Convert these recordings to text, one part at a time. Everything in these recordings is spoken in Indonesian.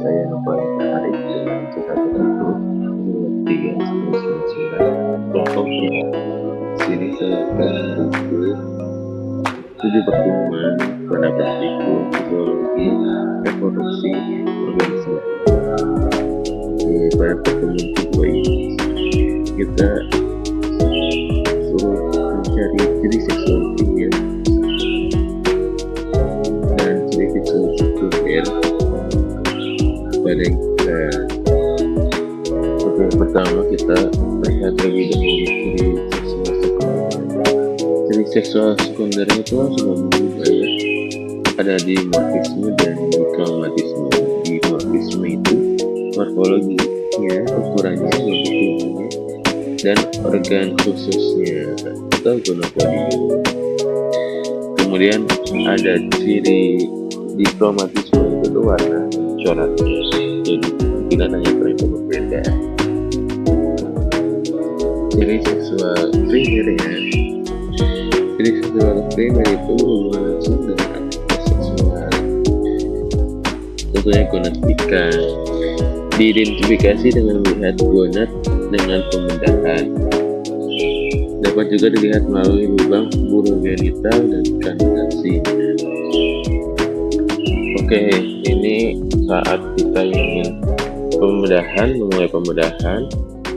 saya yang paling tertarik dengan kisah tersebut mengerti yang semestinya kelompoknya. Sini terdapat tujuh pertemuan pada praktikum psikologi reproduksi organisme. Pada pertemuan kedua ini kita suruh mencari ciri seksual primer dan ciri seksual sekunder pada kita. Oke, pertama kita lihat terlebih dahulu ciri seksual sekunder itu sudah berubah ya. Ada dimorfisme dan dikromatisme. Dimorfisme itu morfologinya, ukurannya, bentuknya, dan organ khususnya atau gonopodium. Kemudian ada ciri dikromatisme, itu warna coraknya, jadi tidak hanya terlihat berbeda. Ciri seksual primernya, ciri seksual primer itu berhubungan langsung dengan aktivitas seksual, tentunya gonad ikan. Diidentifikasi dengan melihat gonad dengan pembedahan. Dapat juga dilihat melalui lubang bulu genital dan kandidasi. Oke, ini saat kita ingin memulai pembedahan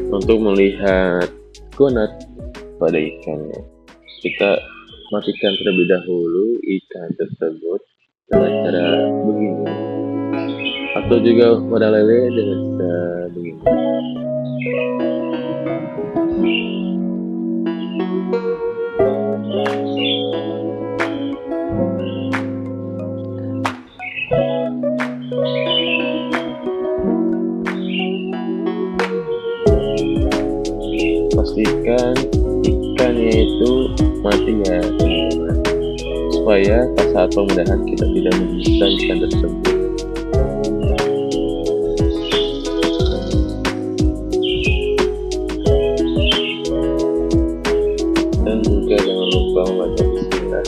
untuk melihat gonad pada ikannya. Kita matikan terlebih dahulu ikan tersebut dengan cara begini, atau juga pada lele dengan cara begini. Pastikan ikannya itu mati ya teman-teman, supaya pas saat pembedahan kita tidak menyisa ikan tersebut. Dan juga jangan lupa membaca bismillah.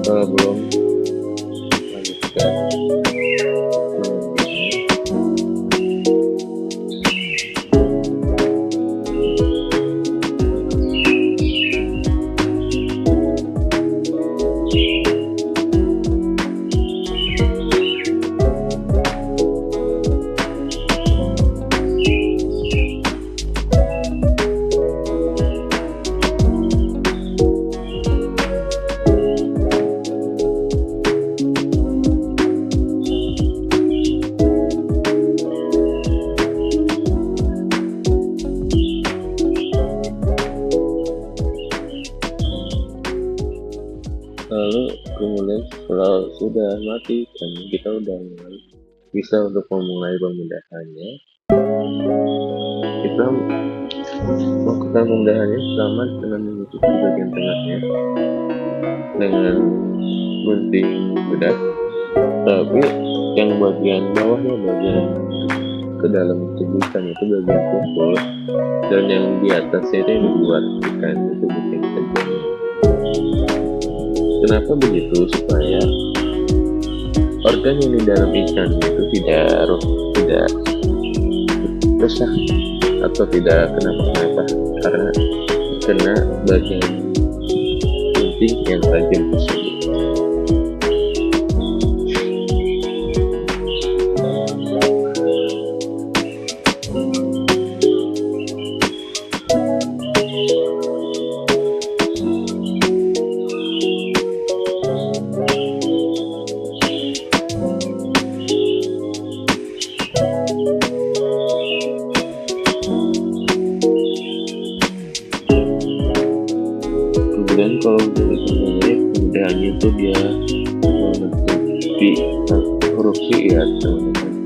Kalau belum lanjutkan lalu kemudian setelah sudah mati kan kita udah bisa untuk memulai pembedahannya. Kita melakukan pembedahannya pertama dengan menutup di bagian tengahnya dengan gunting bedah, tapi yang bagian bawahnya, bagian ke dalam tubuh ikan itu bagian kumpul, dan yang di atasnya itu yang di luar ikan itu bikin kejadian. Kenapa begitu? Supaya organ yang di dalam ikan itu tidak rusak atau tidak kenapa-kenapa karena kena bagian gunting yang tajam tersebut. Dan kalau untuk pembedahannya itu dia menutupi huruf C ya teman-teman.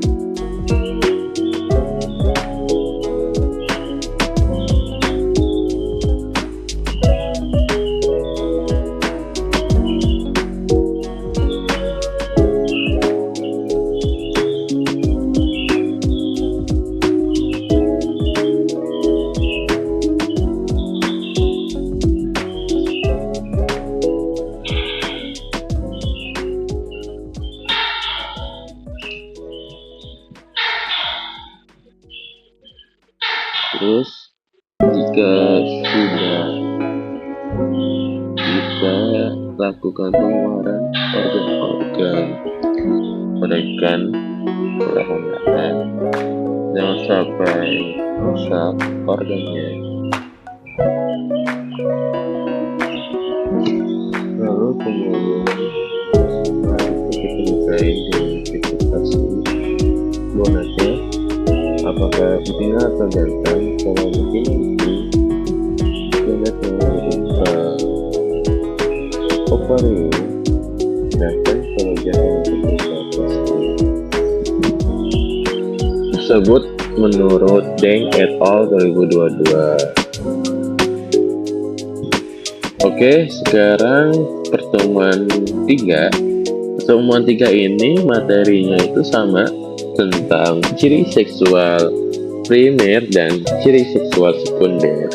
Terus jika sudah kita lakukan pengeluaran organ-organ organ perlahan-lahan, jangan sampai rusak organnya. Lalu kemudian kita bukain identifikasi bonusnya, apakah betina atau jantan. Kalau betina itu bonusnya berupa ovarium, sedangkan kalau jantan itu berupa tersebut menurut Deng et al. 2022. Oke, sekarang pertemuan 3. Pertemuan 3 ini materinya itu sama, tentang ciri seksual primer dan ciri seksual sekunder.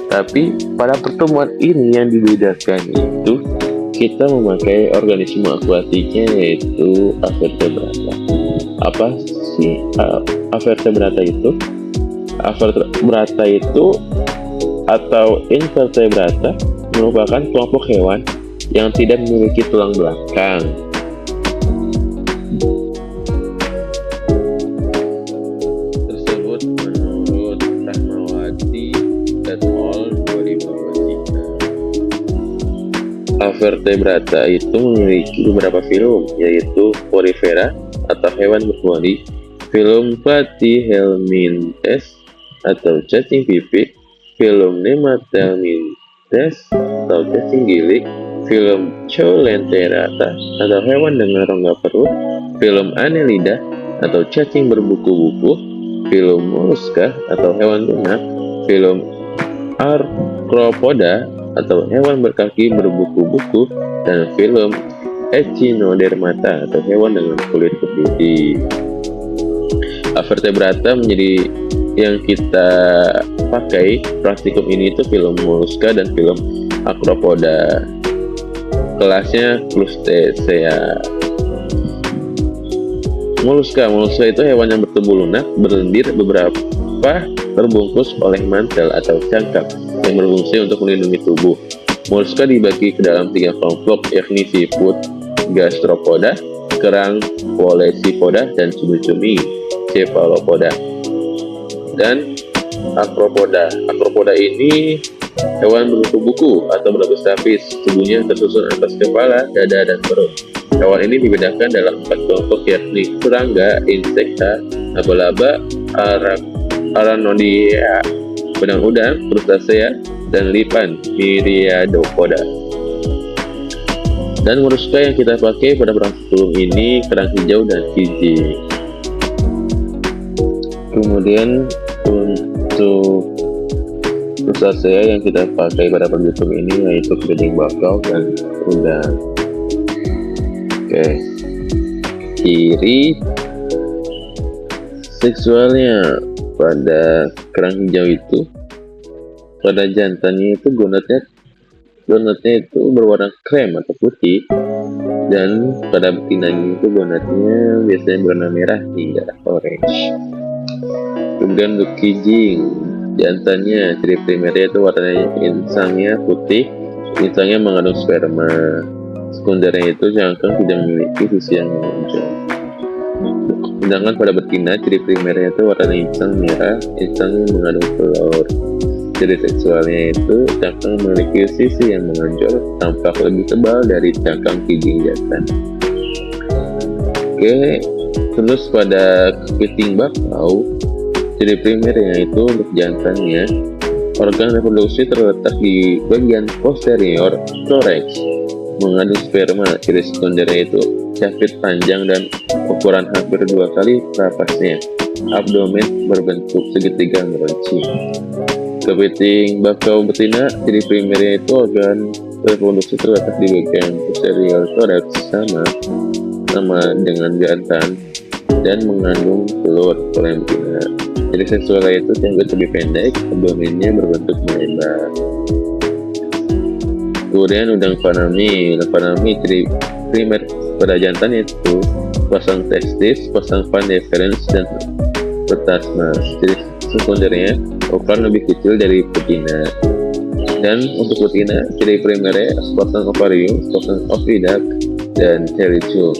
Tapi pada pertemuan ini yang dibedakan itu kita memakai organisme akuatiknya, yaitu avertebrata. Apa sih avertebrata itu? Avertebrata itu atau invertebrata merupakan kelompok hewan yang tidak memiliki tulang belakang. Tersebut menurut Rahmawati et al. 2023. Avertebrata itu memiliki beberapa filum, yaitu Porifera atau hewan berkuali, filum Platyhelminthes atau cacing pipih, filum Nemathelminthes atau cacing gilik, filum Coelenterata atau hewan dengan rongga perut, filum Annelida atau cacing berbuku-buku, filum Mollusca atau hewan lunak, filum Arthropoda atau hewan berkaki berbuku-buku, dan filum Echinodermata atau hewan dengan kulit berduri. Avertebrata menjadi yang kita pakai praktikum ini itu filum Mollusca dan filum Arthropoda. Kelasnya Crustacea. Mollusca itu hewan yang bertubuh lunak, berlendir, beberapa terbungkus oleh mantel atau cangkap yang berfungsi untuk melindungi tubuh. Mollusca dibagi ke dalam 3 kelompok, yakni siput, gastropoda, kerang, Polecipoda, dan cumi-cumi, cephalopoda. Dan Arthropoda. Arthropoda ini hewan berbuku-buku atau berlapis-lapis, tubuhnya tersusun atas kepala, dada, dan perut. Hewan ini dibedakan dalam 4 kelompok, yakni serangga, insekta, laba-laba, Arachnidea, benang udang, Crustacea, dan lipan, Myriadopoda. Dan Mollusca yang kita pakai pada praktikum ini kerang hijau dan kijing. Kemudian untuk Crustacea yang kita pakai pada praktikum ini yaitu kepiting bakau dan udang. Oke, ciri seksualnya pada kerang hijau itu, pada jantannya itu gonadnya itu berwarna krem atau putih, dan pada betinanya itu gonadnya biasanya berwarna merah hingga orange. Kemudian untuk kijing, jantannya ciri primernya itu warnanya insangnya putih, insangnya mengandung sperma. Sekundernya itu cangkang tidak memiliki sisi yang menonjol. Sedangkan pada betina ciri primernya itu warna insang merah, insangnya mengandung telur. Ciri seksualnya itu cangkang memiliki sisi yang menonjol, tampak lebih tebal dari cangkang kijing jantan. Oke, terus pada kepiting bakau, ciri primernya itu untuk jantannya, organ reproduksi terletak di bagian posterior thorax, mengandung sperma. Ciri sekundernya itu capit panjang dan ukuran hampir 2 kali napasnya. Abdomen berbentuk segitiga meruncing. Kepiting bakau betina, ciri primernya itu organ reproduksi terletak di bagian posterior thorax sama dengan jantan dan mengandung telur. Kalau yang betina, ciri seksualnya itu janggut lebih pendek, abdomennya berbentuk melebar. Kemudian udang fanami ciri primer pada jantan itu pasang testis, pasang van deferens, dan petasma. Ciri sekundernya ukuran lebih kecil dari betina. Dan untuk betina, ciri primernya sepasang ovarium, sepasang oviduct, dan cherry-chum.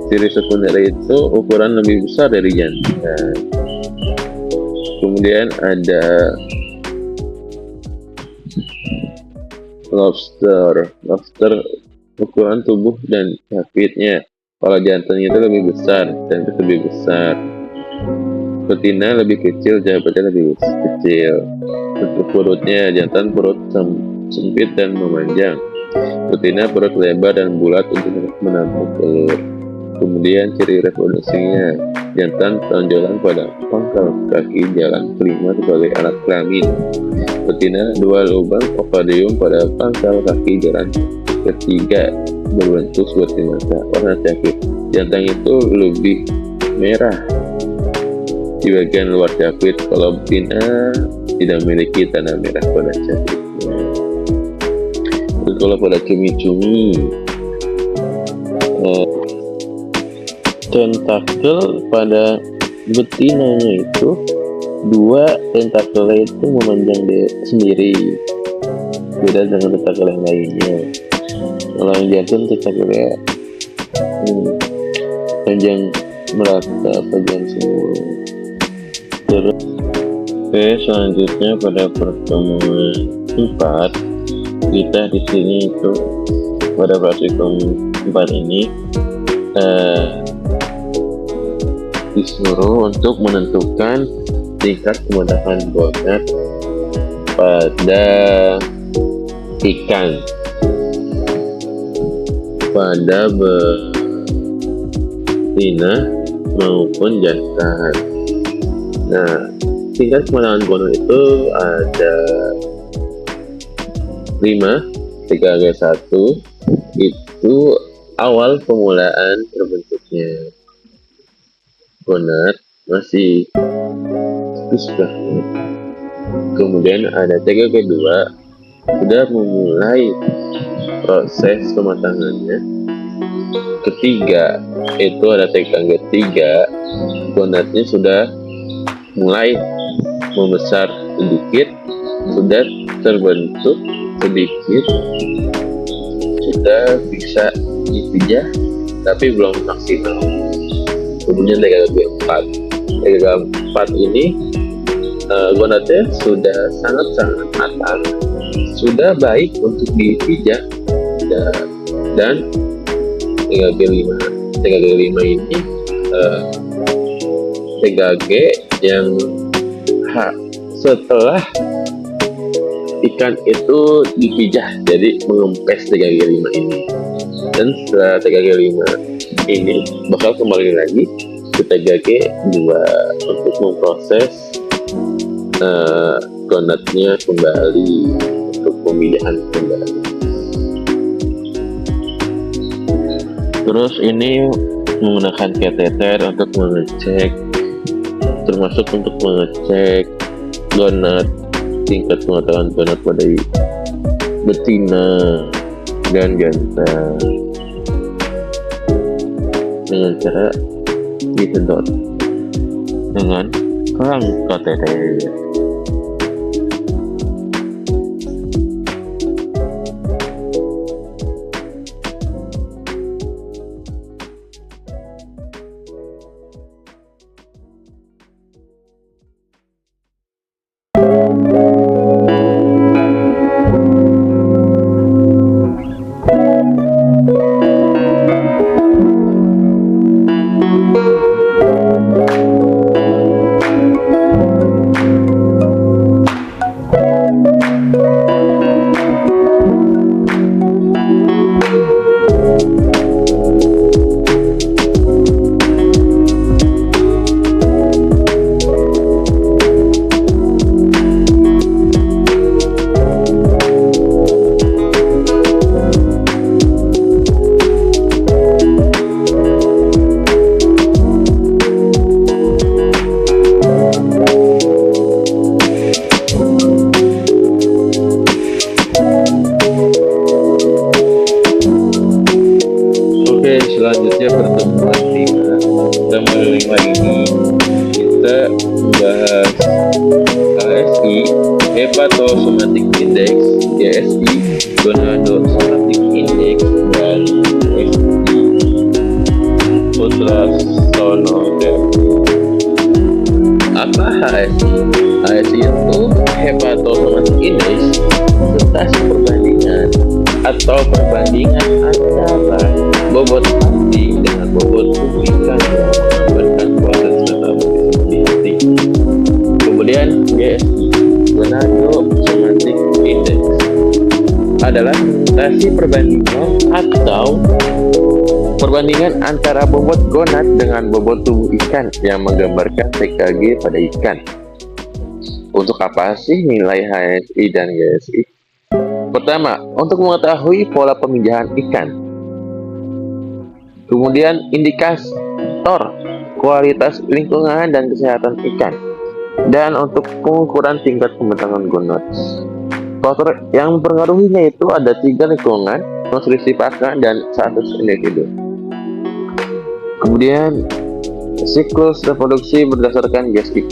Ciri sekunder itu ukuran lebih besar dari jantan. Kemudian ada lobster. Lobster ukuran tubuh dan capitnya. Kalau jantannya itu lebih besar, capit lebih besar. Betina lebih kecil, capitnya lebih kecil. Untuk perutnya, jantan perut sempit dan memanjang. Betina perut lebar dan bulat untuk menampung telur. Kemudian ciri reproduksinya, jantan tonjolan pada pangkal kaki jalan kelima sebagai alat kelamin. Betina dua lubang ovarium pada pangkal kaki jalan ketiga berbentuk seperti mata. Warna capit jantan itu lebih merah di bagian luar capit, kalau betina tidak memiliki tanda merah pada capitnya. Terus kalau pada cumi-cumi, tentakel pada betinanya itu dua tentakelnya itu memanjang sendiri, beda dengan tentakel yang lainnya. Kalau yang jantan tentakelnya panjang merata panjang semua. Terus selanjutnya pada pertemuan 4 kita di sini itu pada praktikum 4 ini disuruh untuk menentukan tingkat kemudahan gonad pada ikan pada betina maupun jantan. Nah, tingkat kemudahan gonad itu ada 5, 3G1 itu awal pemulaan terbentuknya gonad masih puspa. Kemudian ada 3G2 sudah memulai proses kematangannya. Ketiga itu ada 3G3 gonadnya sudah mulai membesar sedikit, sudah terbentuk sedikit, sudah bisa dipijah tapi belum maksimal. Kemudian 3G4 ini gonadnya sudah sangat-sangat matang, sudah baik untuk dipijah, dan 3G5 ini 3G yang setelah ikan itu dipijah, jadi mengempes 3G5 ini. Dan setelah 3G5 ini bakal kembali lagi ke 3G2 untuk memproses gonadnya kembali, untuk pemijahan kembali. Terus ini menggunakan kateter untuk mengecek, termasuk untuk mengecek gonad, tingkat pengetahuan gonad pada betina dan jantan dengan cara disedot dengan kerang kateter. Selanjutnya pertemuan 5 ini kita membahas HSI, Hepatosomatic Index, GSI, Gonadosomatic Index, dan USG, ultrasonografi. Apa HSI? HSI itu Hepatosomatic Index, stasi perbandingan atau perbandingan antara bobot hati dengan bobot tubuh ikan yang mengakibatkan proses metabolisme di hati. Kemudian GSI, Gonadosomatic Index, adalah stasi perbandingan atau perbandingan antara bobot gonad dengan bobot tubuh ikan yang menggambarkan TKG pada ikan. Untuk apa sih nilai HSI dan GSI? Pertama, untuk mengetahui pola pemijahan ikan. Kemudian indikator kualitas lingkungan dan kesehatan ikan. Dan untuk pengukuran tingkat pematangan gonad. Faktor yang mempengaruhinya itu ada 3: lingkungan, nutrisi pakan, dan status individu. Kemudian siklus reproduksi berdasarkan GSI.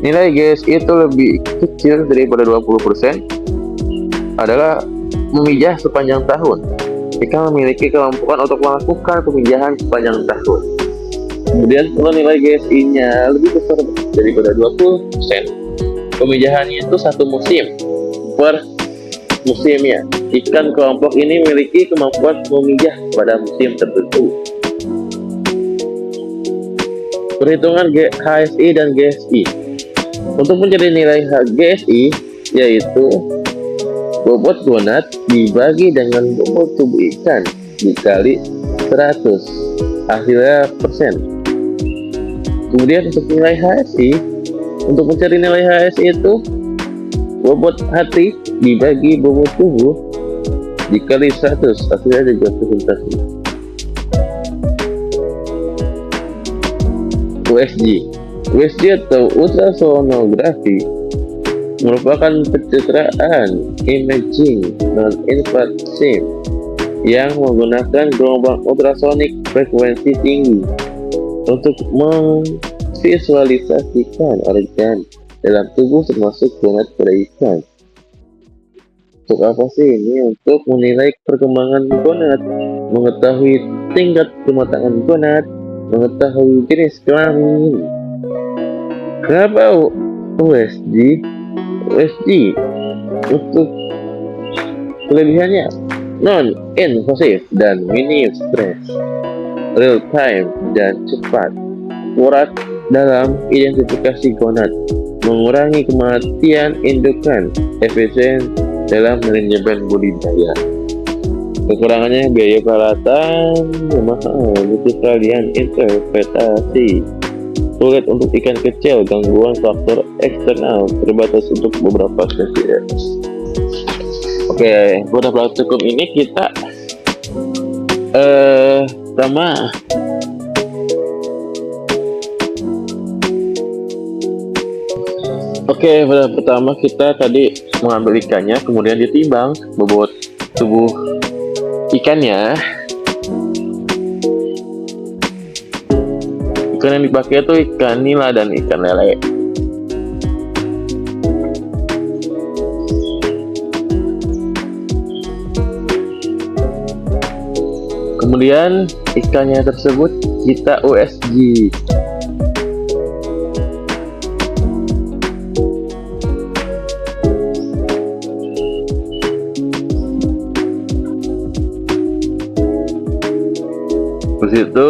Nilai GSI itu lebih kecil daripada 20% adalah memijah sepanjang tahun. Ikan memiliki kemampuan untuk melakukan pemijahan sepanjang tahun. Kemudian kalau nilai GSI-nya lebih besar daripada 20%, pemijahannya itu 1 musim per musimnya. Ikan kelompok ini memiliki kemampuan memijah pada musim tertentu. Perhitungan HSI dan GSI. Untuk mencari nilai GSI, yaitu bobot gonad dibagi dengan bobot tubuh ikan dikali 100, hasilnya persen. Kemudian untuk nilai HSI, untuk mencari nilai HSI itu bobot hati dibagi bobot tubuh dikali 100, hasilnya juga presentasi. USG atau ultrasonografi merupakan pencitraan imaging non-invasif yang menggunakan gelombang ultrasonik frekuensi tinggi untuk memvisualisasikan organ dalam tubuh termasuk gonad pada ikan. Untuk apa sih ini? Untuk menilai perkembangan gonad, mengetahui tingkat kematangan gonad, mengetahui jenis kelamin. Kenapa USG untuk kelebihannya non-invasif dan minim stres, real time dan cepat, akurat dalam identifikasi gonad, mengurangi kematian indukan, efisien dalam manajemen budidaya. Kekurangannya biaya perawatan mahal, butuh keahlian interpretasi, sulit untuk ikan kecil, gangguan faktor eksternal, terbatas untuk beberapa spesies. Oke, pada praktikum ini kita pertama pada pertama kita tadi mengambil ikannya, kemudian ditimbang bobot tubuh ikannya. Ikan yang dipakai itu ikan nila dan ikan lele. Kemudian ikannya tersebut kita USG. Terus itu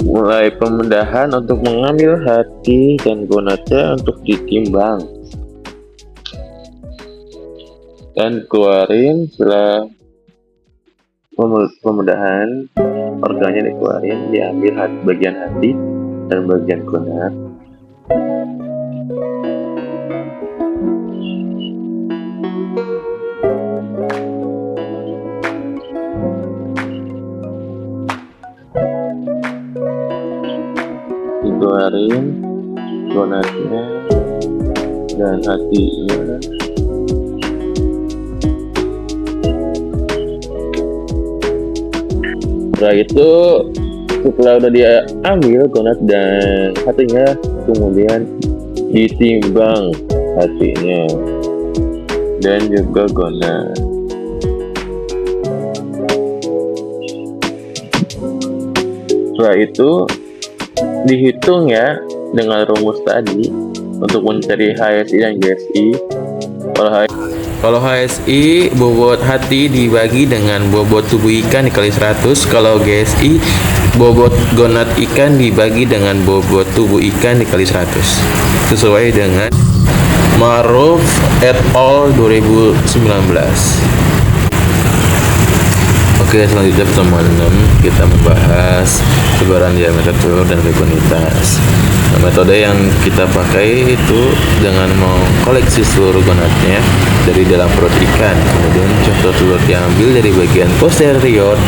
mulai pemindahan untuk mengambil hati dan gonadnya untuk ditimbang dan keluarin. Setelah pemindahan organnya dikeluarin, diambil bagian hati dan bagian gonad. Dikeluarin gonadnya dan hatinya. Setelah itu Setelah udah dia ambil gonad dan hatinya, kemudian ditimbang hatinya dan juga gonad. Setelah itu dihitung ya dengan rumus tadi untuk mencari HSI dan GSI. Kalau HSI bobot hati dibagi dengan bobot tubuh ikan dikali 100. Kalau GSI bobot gonad ikan dibagi dengan bobot tubuh ikan dikali 100. Sesuai dengan Maruf et al. 2019. Oke, selanjutnya pertemuan 6 kita membahas sebaran diameter telur dan rekonitas. Metode yang kita pakai itu dengan mengkoleksi seluruh gonadnya dari dalam perut ikan. Kemudian contoh telur diambil dari bagian posterior,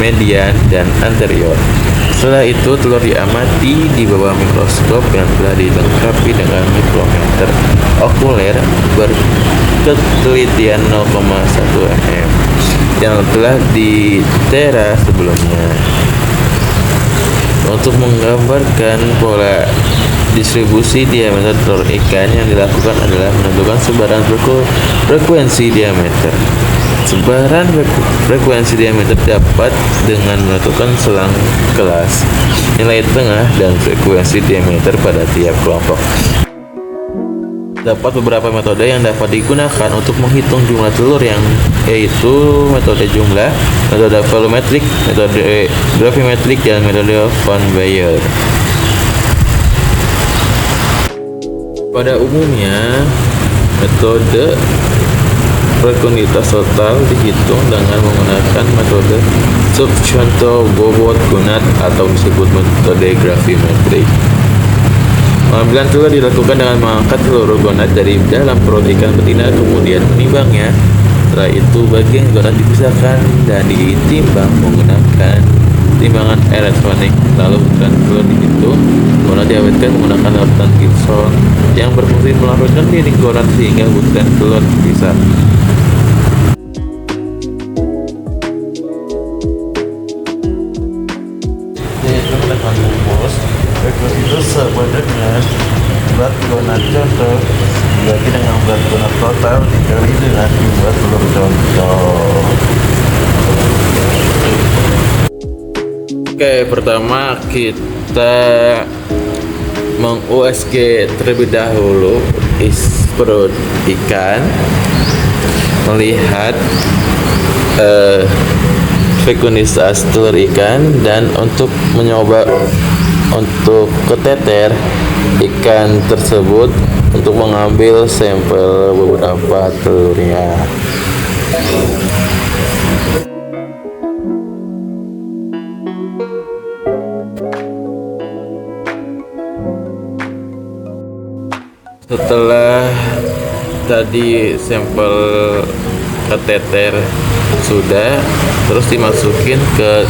median, dan anterior. Setelah itu telur diamati di bawah mikroskop yang telah dilengkapi dengan mikrometer okuler berketelitian 0,1 mm yang telah ditera sebelumnya. Untuk menggambarkan pola distribusi diameter telur ikan, yang dilakukan adalah menentukan sebaran frekuensi diameter. Sebaran frekuensi diameter dapat dengan menentukan selang kelas, nilai tengah, dan frekuensi diameter pada tiap kelompok. Dapat beberapa metode yang dapat digunakan untuk menghitung jumlah telur, yaitu metode jumlah, metode volumetrik, metode gravimetrik, dan metode von Baer. Pada umumnya, metode rekonitas total dihitung dengan menggunakan metode subcontoh bobot gonad atau disebut metode gravimetrik. Pengambilan telur dilakukan dengan mengangkat seluruh gonad dari dalam perut ikan betina, kemudian menimbangnya. Setelah itu bagian gonad dipisahkan dan ditimbang menggunakan timbangan elektronik. Lalu ukuran telur dihitung. Gonad diawetkan menggunakan larutan Gibson yang berfungsi melarutkan dinding gonad sehingga butiran telur terpisah. Itu sebenarnya berat gonad contoh dibagi dengan berat gonad total dikali dengan jumlah telur contoh. Oke, pertama kita meng-USG terlebih dahulu perut ikan, melihat fekunitas telur ikan, dan untuk mencoba untuk keteter ikan tersebut untuk mengambil sampel beberapa telurnya. Setelah tadi sampel keteter sudah, terus dimasukin ke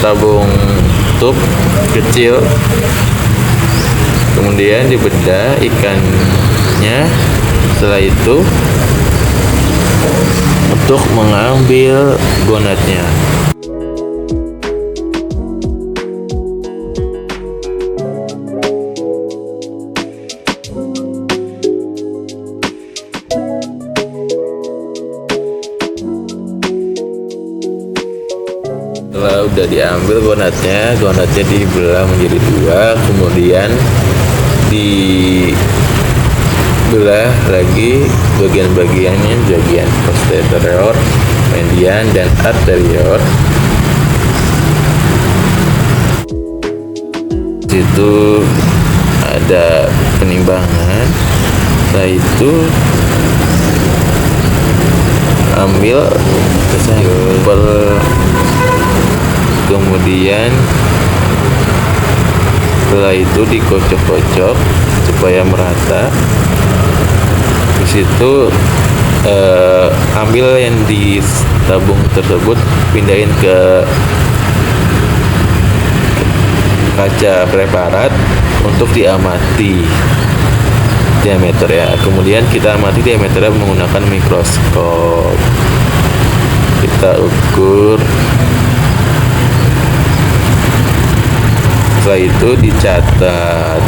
tabung tub kecil, kemudian dibedah ikannya. Setelah itu untuk mengambil gonadnya. Setelah udah diambil gonadnya dibelah menjadi dua, kemudian dibelah lagi bagian-bagiannya, bagian posterior, median, dan anterior. Situ ada penimbangan. Setelah itu ambil sampel, kemudian setelah itu dikocok-kocok supaya merata. Di situ ambil yang di tabung tersebut, pindahin ke kaca preparat untuk diamati diameter ya. Kemudian kita amati diameternya menggunakan mikroskop. Kita ukur setelah itu dicatat.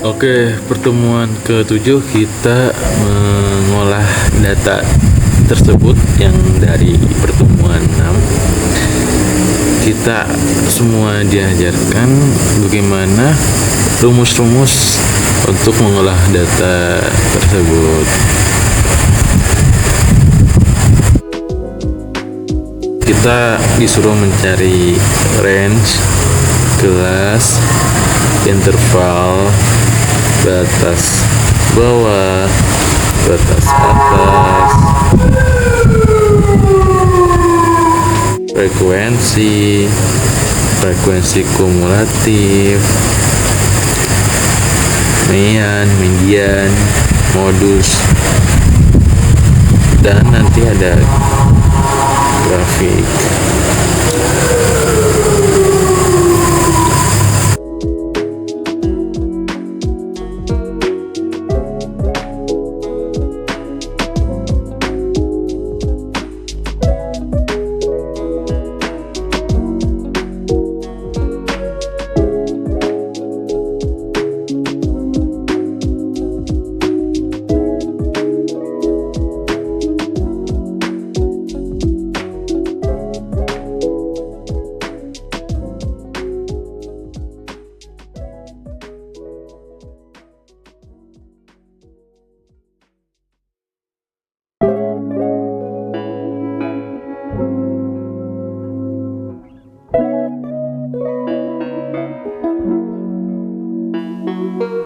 Oke, pertemuan ke-7 kita mengolah data tersebut yang dari pertemuan 6. Kita semua diajarkan bagaimana rumus-rumus untuk mengolah data tersebut. Kita disuruh mencari range, kelas, interval, batas bawah, batas atas, frekuensi kumulatif, median, modus, dan nanti ada grafik.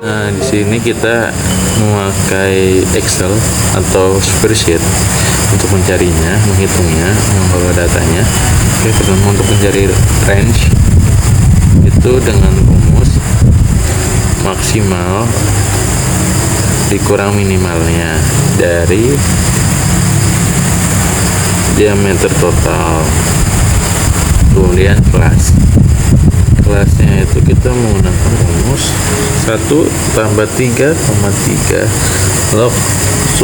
Nah, di sini kita memakai Excel atau spreadsheet untuk mencarinya, menghitungnya, mengolah datanya. Oke, pertama untuk mencari range itu dengan rumus maksimal dikurang minimalnya dari diameter total, kemudian kelasnya itu kita menggunakan rumus 1 tambah 3,3 log 10.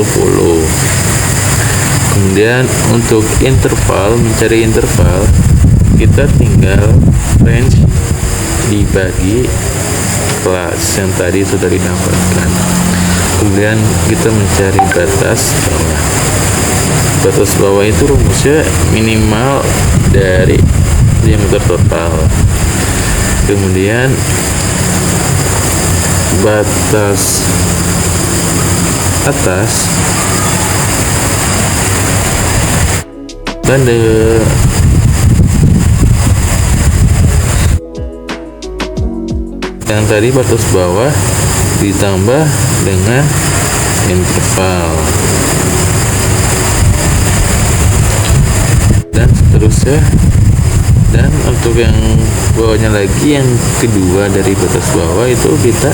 Kemudian untuk mencari interval kita tinggal range dibagi kelas yang tadi sudah didapatkan. Kemudian kita mencari batas bawah itu rumusnya minimal dari diameter total. Kemudian batas atas tanda yang tadi batas bawah ditambah dengan interval dan seterusnya. Dan untuk yang bawahnya lagi, yang kedua dari batas bawah itu kita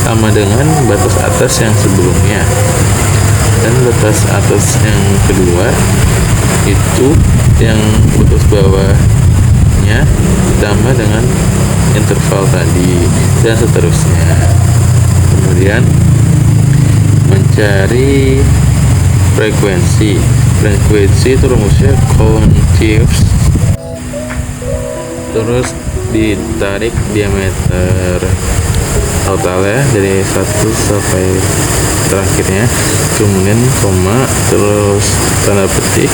sama dengan batas atas yang sebelumnya, dan batas atas yang kedua itu yang batas bawahnya ditambah dengan interval tadi, dan seterusnya. Kemudian mencari frekuensi itu rumusnya continuous, terus ditarik diameter totalnya dari 1 sampai terakhirnya, kemudian koma, terus tanda petik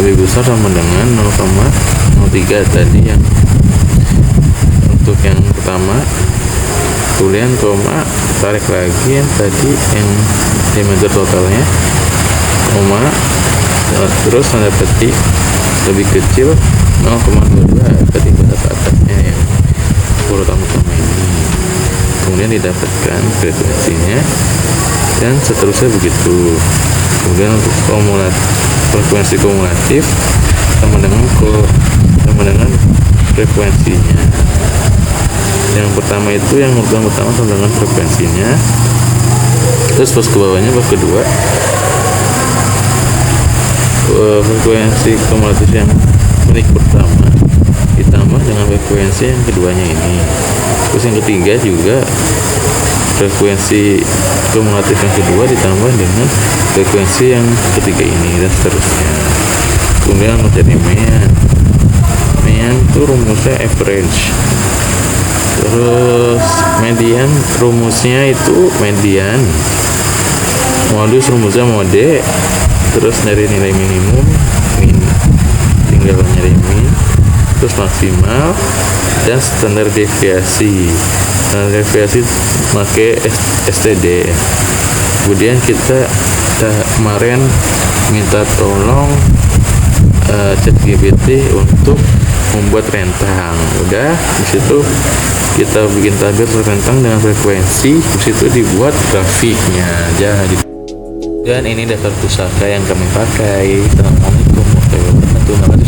lebih besar sama dengan 0,03 tadi yang untuk yang pertama, kemudian koma, tarik lagi yang tadi yang diameter totalnya, koma, terus tanda petik lebih kecil 0,22 ketimbang batas atasnya yang urutan utama ini. Kemudian didapatkan frekuensinya dan seterusnya begitu. Kemudian untuk frekuensi kumulatif sama dengan frekuensinya. Yang pertama itu yang urutan pertama sama dengan frekuensinya, terus pas ke bawahnya pas kedua frekuensi kumulatif yang menit pertama ditambah dengan frekuensi yang keduanya ini. Terus yang ketiga juga frekuensi kumulatif yang kedua ditambah dengan frekuensi yang ketiga ini, dan seterusnya. Kemudian mencari median Median itu rumusnya average. Terus median rumusnya itu median. Modus rumusnya mode. Terus dari nilai minimum tinggal nyari min. Terus maksimal dan standar deviasi. Standar deviasi pakai STD. Kemudian kita kemarin minta tolong ChatGPT untuk membuat rentang. Udah, di situ kita bikin tabel rentang dengan frekuensi, di situ dibuat grafiknya. Dan ini daftar pusaka yang kami pakai. Assalamualaikum warahmatullahi wabarakatuh.